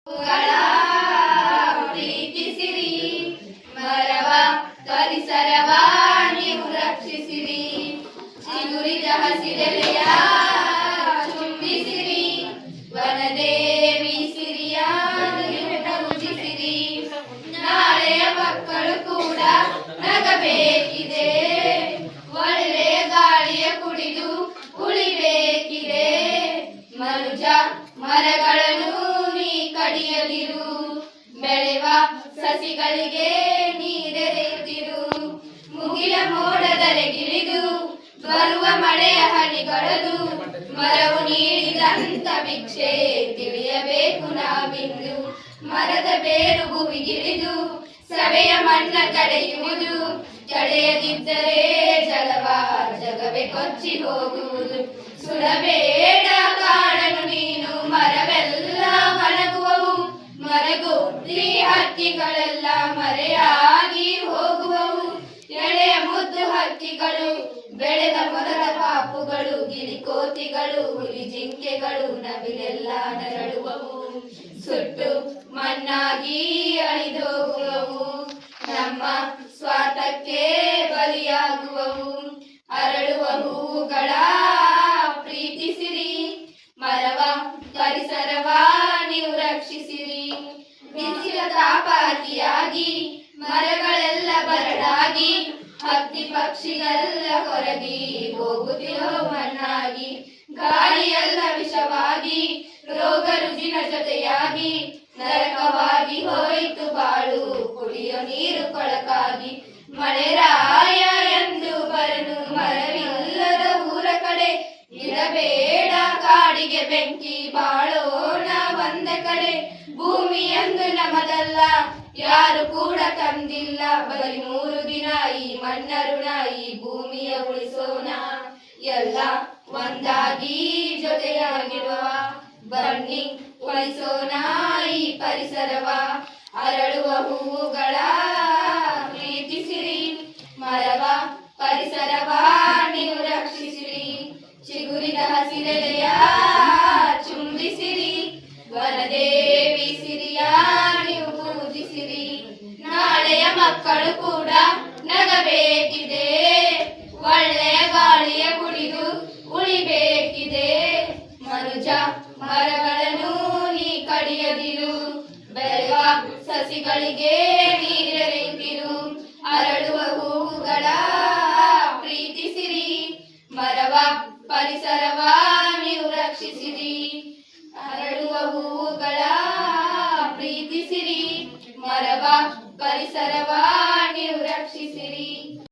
ಗಳ ಪ್ರೀತಿಸಿರಿ, ಮರವ ಪರಿಸರವ ನೀವು ರಕ್ಷಿಸಿರಿ, ಚಿಗುರಿದ ಹಸಿರೆಲೆಯ ಚುಂಬಿಸಿರಿ, ವನದೇವಿ ಸಿರಿಯ ನೀವು ಪೂಜಿಸಿರಿ. ನಾಳೆಯ ಮಕ್ಕಳು ಕೂಡ ನಗಬೇಕಿದೆ, ಒಳ್ಳೆಯ ಗಾಳಿಯ ಕುಡಿದು ಉಳಿಬೇಕಿದೆ. ಮನುಜ ಮರಗಳನ್ನು ನೀ ಕಡಿಯದಿರು, ಬೆಳೆವ ಸಸಿಗಳಿಗೆ ನೀರೆರೆಯುತ್ತಿರು. ಮುಗಿಲ ಮೋಡದರೆಗಿಳಿದು ಬರುವ ಮಳೆಯ ಹನಿಗಳದು, ಮರವು ನೀಡಿದಂತ ಭಿಕ್ಷೆ ತಿಳಿಯಬೇಕು ನಾವಿಂದು. ಮರದ ಬೇರು ಭುವಿಗಿಳಿದು ಸವೆಯ ಮಣ್ಣ ತಡೆಯುವುದು, ತಡೆಯದಿದ್ದರೆ ಜಲವ ಜಗವೇ ಕೊಚ್ಚಿ ಹೋಗುವುದು. ಸುಡಬೇಡ ಕಾಡನು ನೀನು, ಮರವೆಲ್ಲ ಒಣಗುವವು, ಮರಗುದ್ದಿ ಹಕ್ಕಿಗಳೆಲ್ಲ ಮರೆಯಾಗಿ ಹೋಗುವವು. ಎಳೆಯ ಮುದ್ದು ಹಕ್ಕಿಗಳು, ಬೆಳೆದ ಮೊದಲ ಪಾಪುಗಳು, ಗಿಳಿಕೋತಿಗಳು, ಹುಲಿ ಜಿಂಕೆಗಳು, ನವಿಲೆಲ್ಲ ನರಳುವವು. ಸುಟ್ಟು ಮಣ್ಣಾಗಿ ಅಳಿದೋಗುವವು, ನಮ್ಮ ಸ್ವಾರ್ಥಕ್ಕೆ ಬಲಿಯಾಗುವವು. ಅರಳುವ ಹೂಗಳ ಪ್ರೀತಿಸಿರಿ, ಮರವ ಪರಿಸರವ ನೀವು ರಕ್ಷಿಸಿರಿ. ಬಿಸಿಲ ತಾಪ ಅತಿಯಾಗಿ ಮರಗಳೆಲ್ಲ ಬರಡಾಗಿ, ಹಕ್ಕಿ ಪಕ್ಷಿಗಳೆಲ್ಲ ಕೊರಗಿ ಹೋಗುತ್ತಿರೋ ಮಣ್ಣಾಗಿ. ಗಾಳಿಯೆಲ್ಲ ವಿಷವಾಗಿ, ರೋಗ ರುಜಿನ ಜೊತೆಯಾಗಿ, ನರಕವಾಗಿ ಹೋಯಿತು ಬಾಳು, ಕುಡಿಯೋ ನೀರು ಕೊಳಕಾಗಿ. ಮಳೆರಾಯ ಎಂದು ಬರನು ಮರವಿಲ್ಲದ ಊರ ಕಡೆ, ಇಡಬೇಡ ಕಾಡಿಗೆ ಬೆಂಕಿ ಬಾಳೋಣ ಒಂದ ಕಡೆ. ಭೂಮಿಯಂದು ನಮದಲ್ಲ, ಯಾರು ಕೂಡ ತಂದಿಲ್ಲ, ಬರೀ 3 ದಿನ ಈ ಮಣ್ಣ ಋಣ, ಈ ಭೂಮಿಯ ಉಳಿಸೋಣ ಎಲ್ಲ ಒಂದಾಗಿ ಜೊತೆಯಾಗಿರುವ. ಬನ್ನಿ ಉಳಿಸೋಣ ಈ ಪರಿಸರವ, ಅರಳುವ ಹೂಗಳ ಪ್ರೀತಿಸಿರಿ, ಮರವ ಪರಿಸರವ ನೀವು ರಕ್ಷಿಸಿರಿ. ಚಿಗುರಿದ ಹಸಿರೆಲೆಯ ಚುಂಬಿಸಿರಿ, ವನದೇವಿ ಸಿರಿಯ ನೀವು ಪೂಜಿಸಿರಿ. ನಾಳೆಯ ಮಕ್ಕಳು ಕೂಡ ನಗಬೇಕಿದೆ, ಒಳ್ಳೆಯ ಗಾಳಿಯ ಕುಡಿದು ಉಳಿಬೇಕಿದೆ. ಮನುಜ ಮರಗಳನ್ನು ನೀ ಕಡಿಯದಿರು, ಬೆಳೆವ ಸಸಿಗಳಿಗೆ ನೀರೆರೆಯುತ್ತಿರು. ಅರಳುವ ಹೂಗಳ ಪ್ರೀತಿಸಿರಿ, ಮರವ ಪರಿಸರವ ನೀವು ರಕ್ಷಿಸಿರಿ. ಅರಳುವ ಹೂಗಳ ಪ್ರೀತಿಸಿರಿ, ಮರವ ಪರಿಸರವ